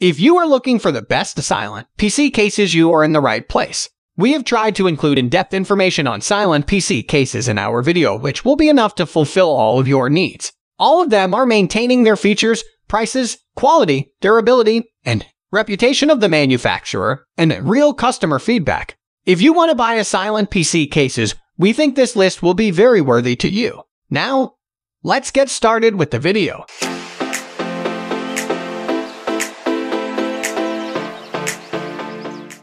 If you are looking for the best silent PC cases, you are in the right place. We have tried to include in-depth information on silent PC cases in our video, which will be enough to fulfill all of your needs. All of them are maintaining their features, prices, quality, durability, and reputation of the manufacturer, and real customer feedback. If you want to buy a silent PC cases, we think this list will be very worthy to you. Now, let's get started with the video.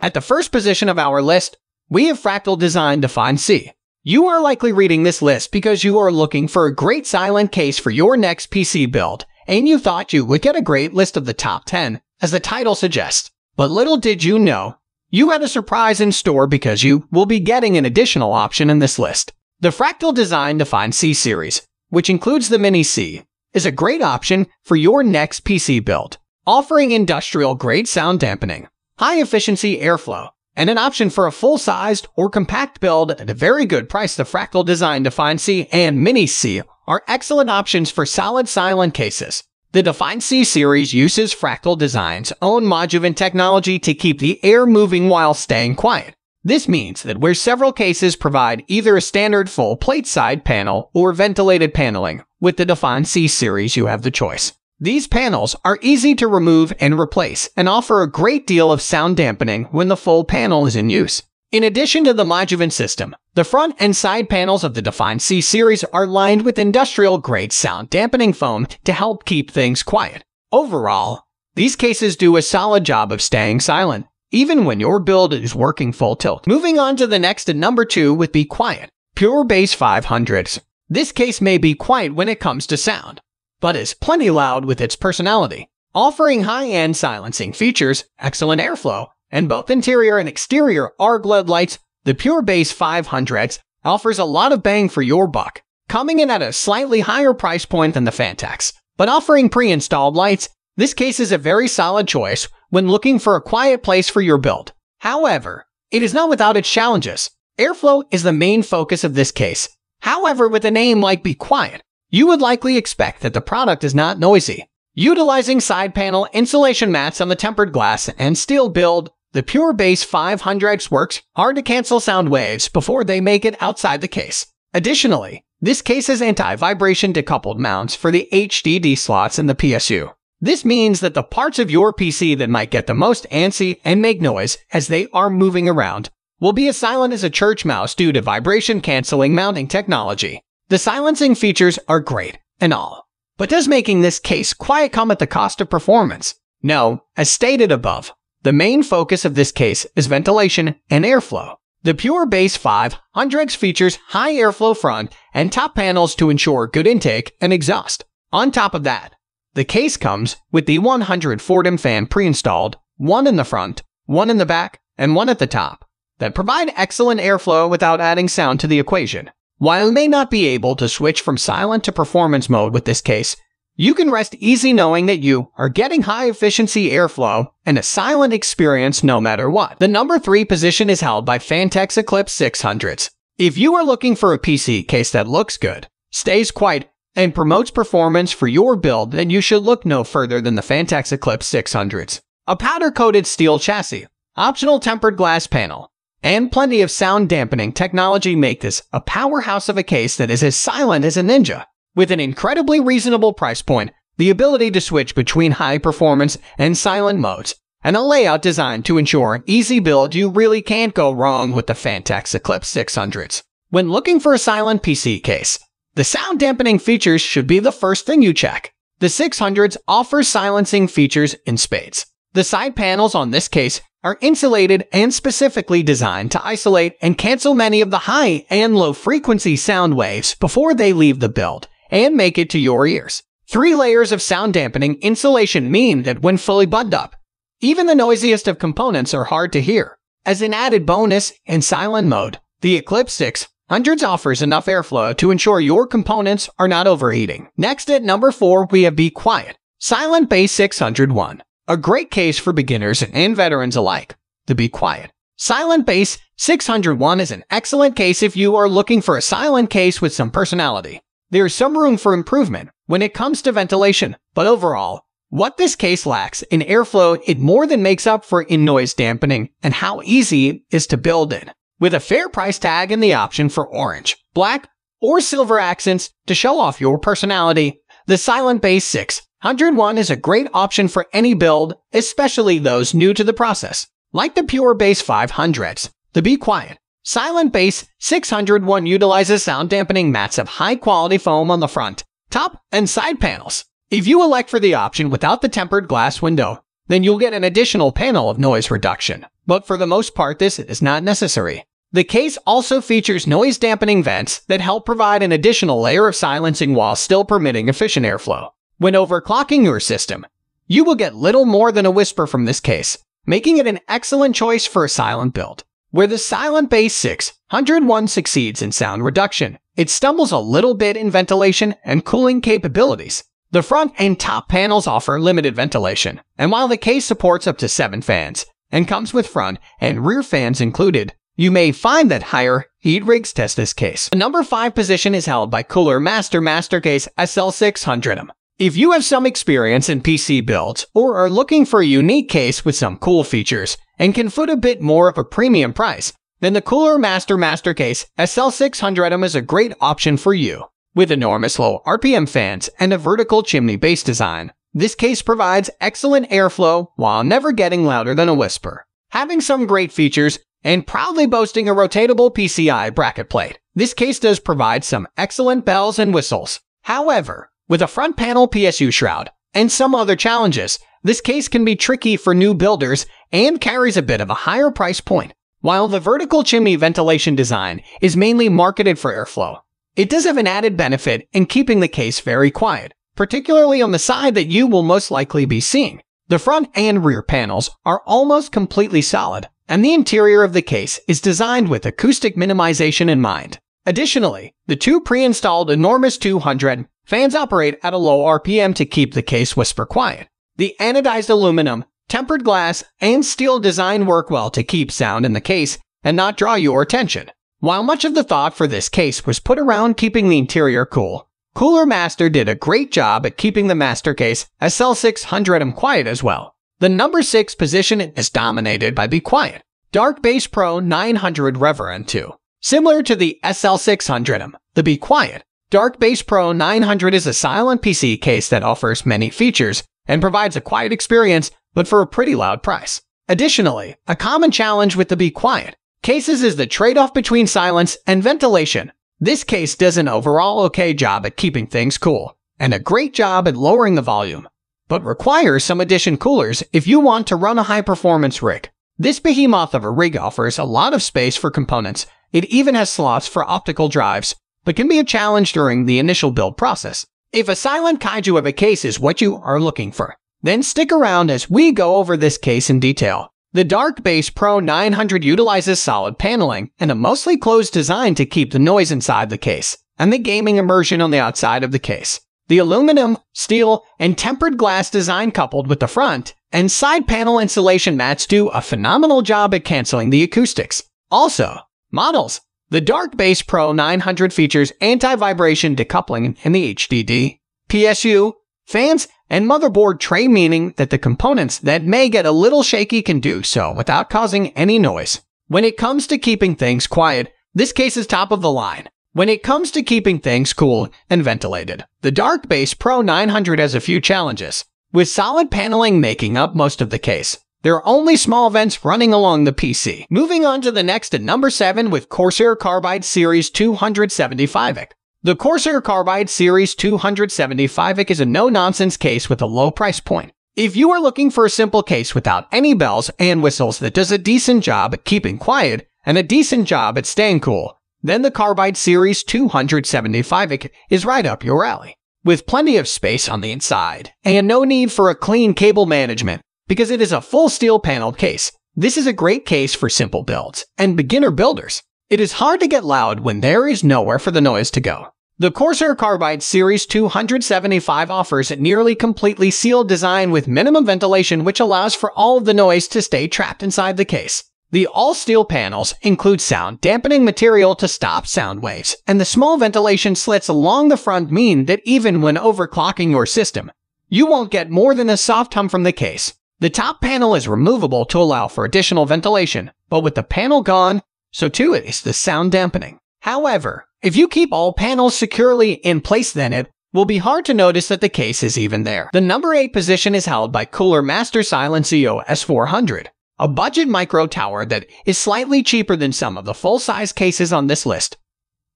At the first position of our list, we have Fractal Design Define C. You are likely reading this list because you are looking for a great silent case for your next PC build, and you thought you would get a great list of the top 10, as the title suggests. But little did you know, you had a surprise in store because you will be getting an additional option in this list. The Fractal Design Define C series, which includes the Mini C, is a great option for your next PC build, offering industrial-grade sound dampening, high-efficiency airflow, and an option for a full-sized or compact build at a very good price. The Fractal Design Define C and Mini C are excellent options for solid silent cases. The Define C series uses Fractal Design's own modulin technology to keep the air moving while staying quiet. This means that where several cases provide either a standard full-plate side panel or ventilated paneling, with the Define C series you have the choice. These panels are easy to remove and replace and offer a great deal of sound dampening when the full panel is in use. In addition to the modulin system, the front and side panels of the Define C series are lined with industrial-grade sound dampening foam to help keep things quiet. Overall, these cases do a solid job of staying silent, even when your build is working full tilt. Moving on to the next at number 2 with Be Quiet, Pure Bass 500s. This case may be quiet when it comes to sound, but is plenty loud with its personality, offering high-end silencing features, excellent airflow, and both interior and exterior arc LED lights. The Pure Bass 500s offers a lot of bang for your buck, coming in at a slightly higher price point than the Phanteks, but offering pre-installed lights. This case is a very solid choice when looking for a quiet place for your build. However, it is not without its challenges. Airflow is the main focus of this case. However, with a name like Be Quiet, you would likely expect that the product is not noisy. Utilizing side panel insulation mats on the tempered glass and steel build, the Pure Bass 500s works hard to cancel sound waves before they make it outside the case. Additionally, this case has anti-vibration decoupled mounts for the HDD slots in the PSU. This means that the parts of your PC that might get the most antsy and make noise as they are moving around will be as silent as a church mouse due to vibration-canceling mounting technology. The silencing features are great and all, but does making this case quiet come at the cost of performance? No, as stated above, the main focus of this case is ventilation and airflow. The Pure Bass 500s features high airflow front and top panels to ensure good intake and exhaust. On top of that, the case comes with the 100 Fordham fan pre-installed, one in the front, one in the back, and one at the top, that provide excellent airflow without adding sound to the equation. While you may not be able to switch from silent to performance mode with this case, you can rest easy knowing that you are getting high-efficiency airflow and a silent experience no matter what. The number 3 position is held by Phanteks Eclipse 600s. If you are looking for a PC case that looks good, stays quiet, and promotes performance for your build, then you should look no further than the Phanteks Eclipse 600s. A powder-coated steel chassis, optional tempered glass panel, and plenty of sound dampening technology make this a powerhouse of a case that is as silent as a ninja. With an incredibly reasonable price point, the ability to switch between high performance and silent modes, and a layout designed to ensure an easy build, you really can't go wrong with the Phanteks Eclipse 600s. When looking for a silent PC case, the sound dampening features should be the first thing you check. The 600s offers silencing features in spades. The side panels on this case are insulated and specifically designed to isolate and cancel many of the high and low frequency sound waves before they leave the build and make it to your ears. 3 layers of sound dampening insulation mean that when fully buttoned up, even the noisiest of components are hard to hear. As an added bonus, in silent mode, the Eclipse 600s offers enough airflow to ensure your components are not overheating. Next at number 4 we have Be Quiet, Silent Bass 601. A great case for beginners and veterans alike. The Be Quiet, Silent Bass 601 is an excellent case if you are looking for a silent case with some personality. There is some room for improvement when it comes to ventilation, but overall, What this case lacks in airflow, it more than makes up for in noise dampening and how easy it is to build in. With a fair price tag and the option for orange, black, or silver accents to show off your personality, the Silent Bass 601 is a great option for any build, especially those new to the process. Like the Pure Bass 500s, the Be Quiet Silent Bass 601 utilizes sound dampening mats of high-quality foam on the front, top, and side panels. If you elect for the option without the tempered glass window, then you'll get an additional panel of noise reduction. But for the most part, this is not necessary. The case also features noise dampening vents that help provide an additional layer of silencing while still permitting efficient airflow. When overclocking your system, you will get little more than a whisper from this case, making it an excellent choice for a silent build. Where the Silent Bass 601 succeeds in sound reduction, it stumbles a little bit in ventilation and cooling capabilities. The front and top panels offer limited ventilation, and while the case supports up to 7 fans and comes with front and rear fans included, you may find that higher heat rigs test this case. The number 5 position is held by Cooler MasterCase SL600M. If you have some experience in PC builds or are looking for a unique case with some cool features and can foot a bit more of a premium price, then the Cooler MasterCase SL600M is a great option for you. With enormous low RPM fans and a vertical chimney base design, this case provides excellent airflow while never getting louder than a whisper. Having some great features and proudly boasting a rotatable PCI bracket plate, this case does provide some excellent bells and whistles. However, with a front panel PSU shroud and some other challenges, this case can be tricky for new builders and carries a bit of a higher price point. While the vertical chimney ventilation design is mainly marketed for airflow, it does have an added benefit in keeping the case very quiet, particularly on the side that you will most likely be seeing. The front and rear panels are almost completely solid, and the interior of the case is designed with acoustic minimization in mind. Additionally, the 2 pre-installed enormous 200 fans operate at a low RPM to keep the case whisper quiet. The anodized aluminum, tempered glass, and steel design work well to keep sound in the case and not draw your attention. While much of the thought for this case was put around keeping the interior cool, Cooler Master did a great job at keeping the MasterCase SL600M quiet as well. The number 6 position is dominated by Be Quiet Dark Bass Pro 900 Reverend 2. Similar to the SL600M, the Be Quiet Dark Bass Pro 900 is a silent PC case that offers many features and provides a quiet experience, but for a pretty loud price. Additionally, a common challenge with the Be Quiet cases is the trade-off between silence and ventilation. This case does an overall okay job at keeping things cool, and a great job at lowering the volume, but requires some addition coolers if you want to run a high-performance rig. This behemoth of a rig offers a lot of space for components. It even has slots for optical drives, but can be a challenge during the initial build process. If a silent kaiju of a case is what you are looking for, then stick around as we go over this case in detail. The Dark Bass Pro 900 utilizes solid paneling and a mostly closed design to keep the noise inside the case, and the gaming immersion on the outside of the case. The aluminum, steel, and tempered glass design coupled with the front and side panel insulation mats do a phenomenal job at canceling the acoustics. Also, models. The Dark Bass Pro 900 features anti-vibration decoupling in the HDD, PSU, fans, and motherboard tray, meaning that the components that may get a little shaky can do so without causing any noise. When it comes to keeping things quiet, this case is top of the line. When it comes to keeping things cool and ventilated, the Dark Bass Pro 900 has a few challenges. With solid paneling making up most of the case, there are only small vents running along the PC. Moving on to the next at number 7 with CORSAIR Carbide Series 275. The CORSAIR Carbide Series 275 is a no-nonsense case with a low price point. If you are looking for a simple case without any bells and whistles that does a decent job at keeping quiet and a decent job at staying cool, then the Carbide Series 275 is right up your alley. With plenty of space on the inside and no need for a clean cable management because it is a full steel paneled case, this is a great case for simple builds and beginner builders. It is hard to get loud when there is nowhere for the noise to go. The CORSAIR Carbide Series 275 offers a nearly completely sealed design with minimum ventilation, which allows for all of the noise to stay trapped inside the case. The all-steel panels include sound dampening material to stop sound waves, and the small ventilation slits along the front mean that even when overclocking your system, you won't get more than a soft hum from the case. The top panel is removable to allow for additional ventilation, but with the panel gone, so too is the sound dampening. However, if you keep all panels securely in place, then it will be hard to notice that the case is even there. The number 8 position is held by cooler Master Silencio S400, a budget micro tower that is slightly cheaper than some of the full-size cases on this list.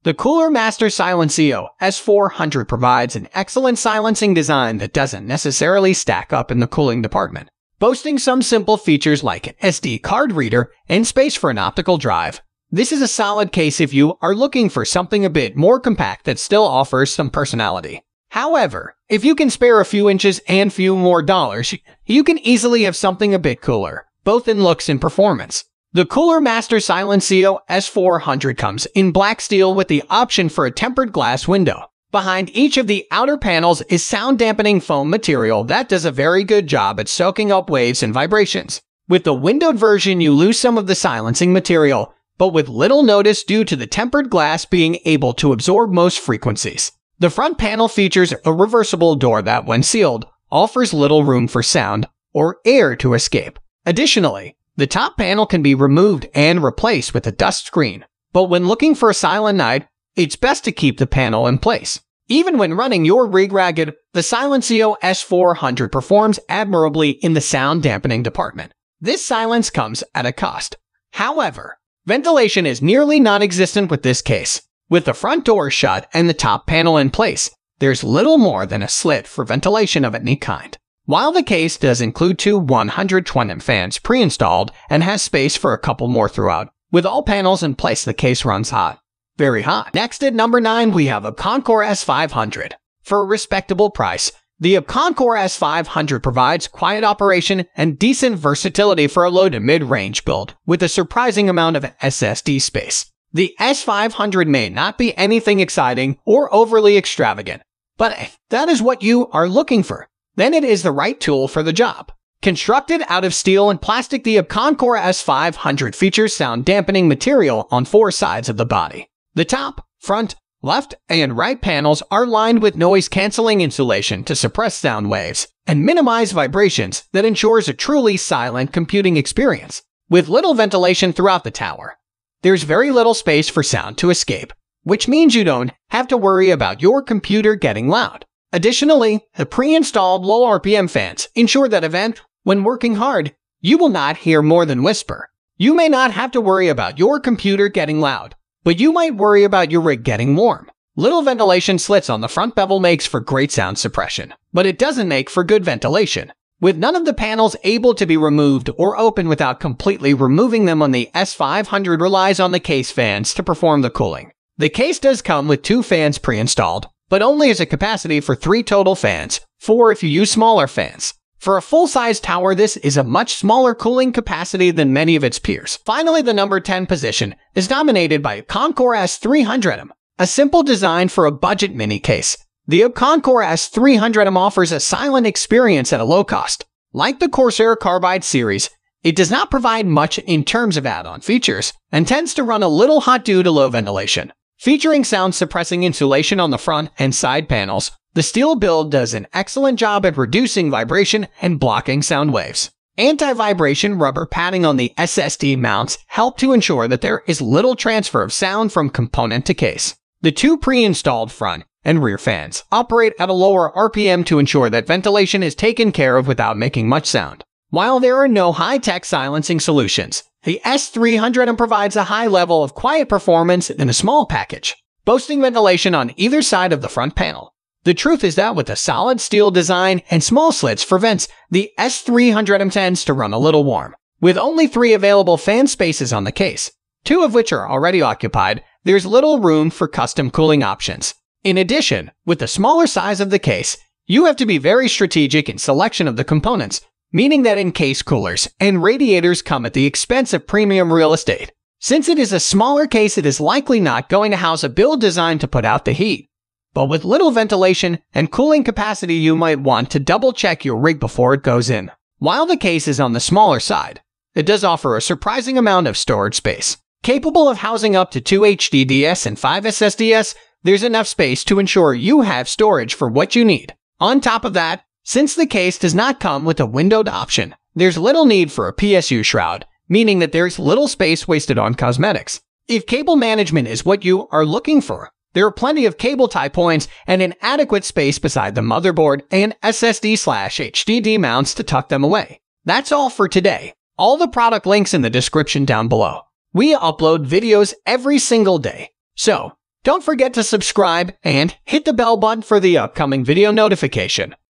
The cooler Master Silencio S400 provides an excellent silencing design that doesn't necessarily stack up in the cooling department, boasting some simple features like an SD card reader and space for an optical drive. This is a solid case if you are looking for something a bit more compact that still offers some personality. However, if you can spare a few inches and few more dollars, you can easily have something a bit cooler, both in looks and performance. The cooler Master Silencio S400 comes in black steel with the option for a tempered glass window. Behind each of the outer panels is sound-dampening foam material that does a very good job at soaking up waves and vibrations. With the windowed version, you lose some of the silencing material, but with little notice due to the tempered glass being able to absorb most frequencies. The front panel features a reversible door that, when sealed, offers little room for sound or air to escape. Additionally, the top panel can be removed and replaced with a dust screen, but when looking for a silent night, it's best to keep the panel in place. Even when running your rig ragged, the Silencio S400 performs admirably in the sound dampening department. This silence comes at a cost. However, ventilation is nearly non-existent with this case. With the front door shut and the top panel in place, there's little more than a slit for ventilation of any kind. While the case does include 2 120mm fans pre-installed and has space for a couple more throughout, with all panels in place, the case runs hot. Very hot. Next at number 9, we have ABKONCORE S500. For a respectable price, the ABKONCORE S500 provides quiet operation and decent versatility for a low to mid-range build, with a surprising amount of SSD space. The S500 may not be anything exciting or overly extravagant, but if that is what you are looking for, then it is the right tool for the job. Constructed out of steel and plastic, the ABKONCORE S500 features sound dampening material on 4 sides of the body. The top, front, left, and right panels are lined with noise-canceling insulation to suppress sound waves and minimize vibrations that ensures a truly silent computing experience. With little ventilation throughout the tower, there's very little space for sound to escape, which means you don't have to worry about your computer getting loud. Additionally, the pre-installed low RPM fans ensure that when working hard, you will not hear more than whisper. You may not have to worry about your computer getting loud, but you might worry about your rig getting warm. Little ventilation slits on the front bevel makes for great sound suppression, but it doesn't make for good ventilation. With none of the panels able to be removed or open without completely removing them, on the S500 relies on the case fans to perform the cooling. The case does come with 2 fans pre-installed, but only has a capacity for 3 total fans, 4 if you use smaller fans. For a full-size tower, this is a much smaller cooling capacity than many of its peers. Finally, the number 10 position is dominated by ABKONCORE S300M, a simple design for a budget mini case. The ABKONCORE S300M offers a silent experience at a low cost. Like the CORSAIR Carbide series, it does not provide much in terms of add-on features and tends to run a little hot due to low ventilation. Featuring sound-suppressing insulation on the front and side panels, the steel build does an excellent job at reducing vibration and blocking sound waves. Anti-vibration rubber padding on the SSD mounts help to ensure that there is little transfer of sound from component to case. The 2 pre-installed front and rear fans operate at a lower RPM to ensure that ventilation is taken care of without making much sound. While there are no high-tech silencing solutions, the S300M provides a high level of quiet performance in a small package, boasting ventilation on either side of the front panel. The truth is that with a solid steel design and small slits for vents, the S300M tends to run a little warm. With only 3 available fan spaces on the case, 2 of which are already occupied, there's little room for custom cooling options. In addition, with the smaller size of the case, you have to be very strategic in selection of the components, meaning that in-case coolers and radiators come at the expense of premium real estate. Since it is a smaller case, it is likely not going to house a build designed to put out the heat. But with little ventilation and cooling capacity, you might want to double-check your rig before it goes in. While the case is on the smaller side, it does offer a surprising amount of storage space. Capable of housing up to 2 HDDs and 5 SSDs, there's enough space to ensure you have storage for what you need. On top of that, Since the case does not come with a windowed option, there's little need for a PSU shroud, meaning that there's little space wasted on cosmetics. If cable management is what you are looking for, there are plenty of cable tie points and an adequate space beside the motherboard and SSD/HDD mounts to tuck them away. That's all for today. All the product links in the description down below. We upload videos every single day, so don't forget to subscribe and hit the bell button for the upcoming video notification.